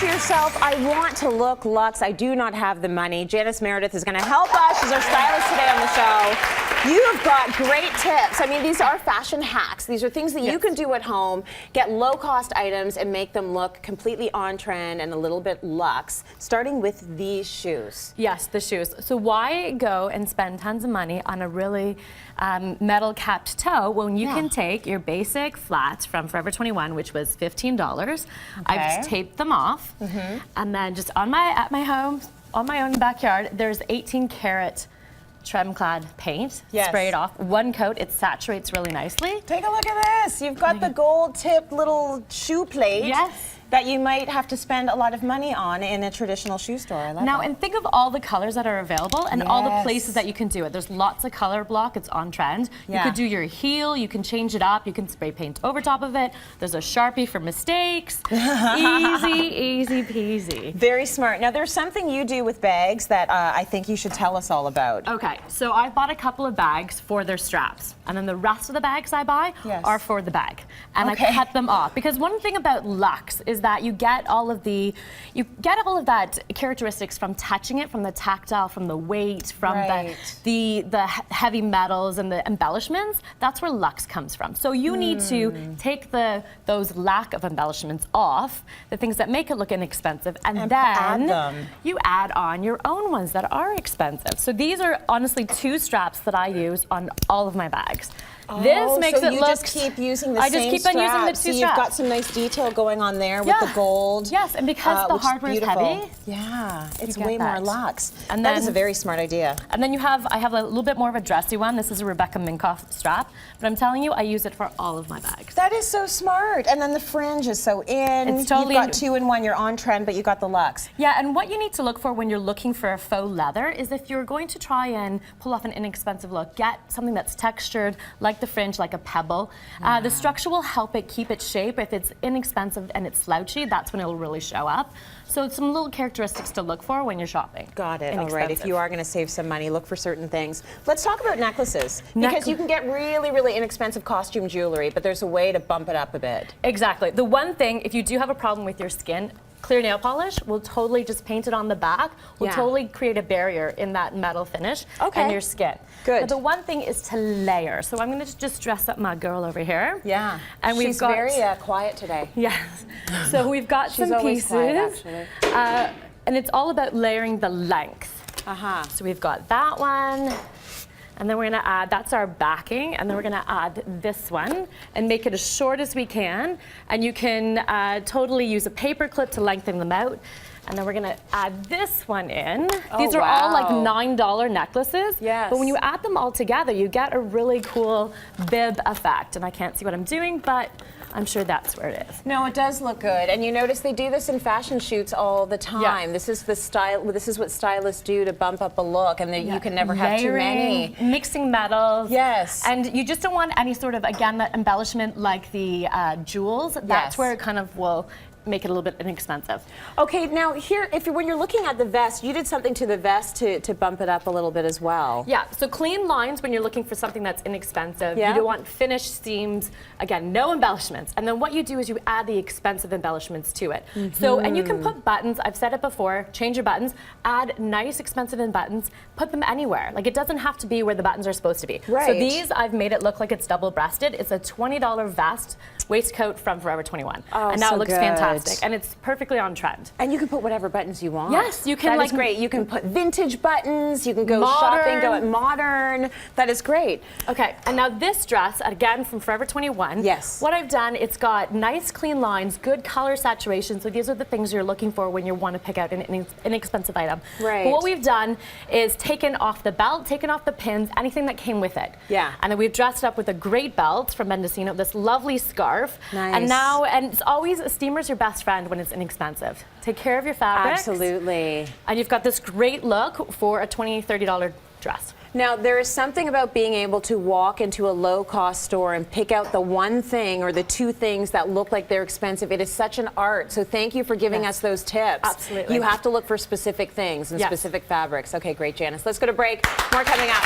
to yourself, I want to look luxe, I do not have the money, Janice Meredith is going to help us. She's our stylist today on the show. You have got great tips. I mean, these are fashion hacks. These are things that you can do at home, get low-cost items and make them look completely on trend and a little bit luxe, starting with these shoes. Yes, the shoes. So why go and spend tons of money on a really metal-capped toe when you can take your basic flats from Forever 21, which was $15. I've taped them off, and then just at my home, on my own backyard, there's 18-karat trim-clad paint. Spray it off. One coat, it saturates really nicely. Take a look at this. You've got the gold-tipped little shoe plate. That you might have to spend a lot of money on in a traditional shoe store. I love that. And think of all the colors that are available and all the places that you can do it. There's lots of color block. It's on trend. You could do your heel. You can change it up. You can spray paint over top of it. There's a Sharpie for mistakes. Easy peasy. Very smart. Now, there's something you do with bags that I think you should tell us all about. Okay, so I bought a couple of bags for their straps, and then the rest of the bags I buy are for the bag, and I cut them off because one thing about Luxe is that you get all of that characteristics from touching it, from the tactile, from the weight, from the heavy metals and the embellishments. That's where Luxe comes from. So you need to take those lack of embellishments off, the things that make it look inexpensive, and then you add on your own ones that are expensive. So these are honestly 2 straps that I use on all of my bags. This makes it look. You just keep using the same I just keep on using the 2 straps. So you've got some nice detail going on there with the gold. Yes, and because the hardware is heavy. Yeah, it's way more luxe. And that is a very smart idea. And then I have a little bit more of a dressy one. This is a Rebecca Minkoff strap, but I'm telling you, I use it for all of my bags. That is so smart. And then the fringe is so in. It's totally. You've got 2-in-1. You're on trend, but you got the luxe. Yeah, and what you need to look for when you're looking for a faux leather is if you're going to try and pull off an inexpensive look, get something that's textured, like the fringe, like a pebble. The structure will help it keep its shape. If it's inexpensive and it's slouchy, that's when it will really show up. So it's some little characteristics to look for when you're shopping. Got it. All right. If you are going to save some money, look for certain things. Let's talk about necklaces. Because you can get really, really inexpensive costume jewelry, but there's a way to bump it up a bit. Exactly. The one thing, if you do have a problem with your skin, clear nail polish will totally just paint it on the back. Will totally create a barrier in that metal finish and your skin. Good. But the one thing is to layer. So I'm going to just dress up my girl over here. Yeah. And she's very quiet today. Yes. So we've got some pieces. Quiet, actually. And it's all about layering the length. So we've got that one. And then we're going to add, that's our backing, and then we're going to add this one and make it as short as we can. And you can totally use a paper clip to lengthen them out. And then we're going to add this one in. These are all like $9 necklaces. Yes. But when you add them all together, you get a really cool bib effect. And I can't see what I'm doing, but I'm sure that's where it is. No, it does look good. And you notice they do this in fashion shoots all the time. This is the style. This is what stylists do to bump up a look, and you can never have too many. Mixing metals. Yes. And you just don't want any sort of, again, that embellishment like the jewels. That's where it kind of will make it a little bit inexpensive. Okay, now here, when you're looking at the vest, you did something to the vest to bump it up a little bit as well. Yeah, so clean lines when you're looking for something that's inexpensive. You don't want finished seams, again, no embellishments. And then what you do is you add the expensive embellishments to it. So, and you can put buttons, I've said it before, change your buttons, add nice expensive buttons, put them anywhere. Like it doesn't have to be where the buttons are supposed to be. So these, I've made it look like it's double-breasted. It's a $20 vest waistcoat from Forever 21. And now it looks fantastic. And it's perfectly on trend. And you can put whatever buttons you want. Yes, you can. That is great. You can put vintage buttons. You can go shopping, go at modern. That is great. Okay, and now this dress, again from Forever 21. Yes. What I've done, it's got nice clean lines, good color saturation. So these are the things you're looking for when you want to pick out an inexpensive item. Right. But what we've done is taken off the belt, taken off the pins, anything that came with it. Yeah. And then we've dressed up with a great belt from Mendocino, this lovely scarf. Nice. And now, and it's always, a steamer's your best friend when it's inexpensive. Take care of your fabrics. Absolutely. And you've got this great look for a $20, $30 dress. Now, there is something about being able to walk into a low-cost store and pick out the one thing or the 2 things that look like they're expensive. It is such an art. So thank you for giving us those tips. Absolutely. You have to look for specific things and specific fabrics. Okay, great, Janice. Let's go to break. More coming up.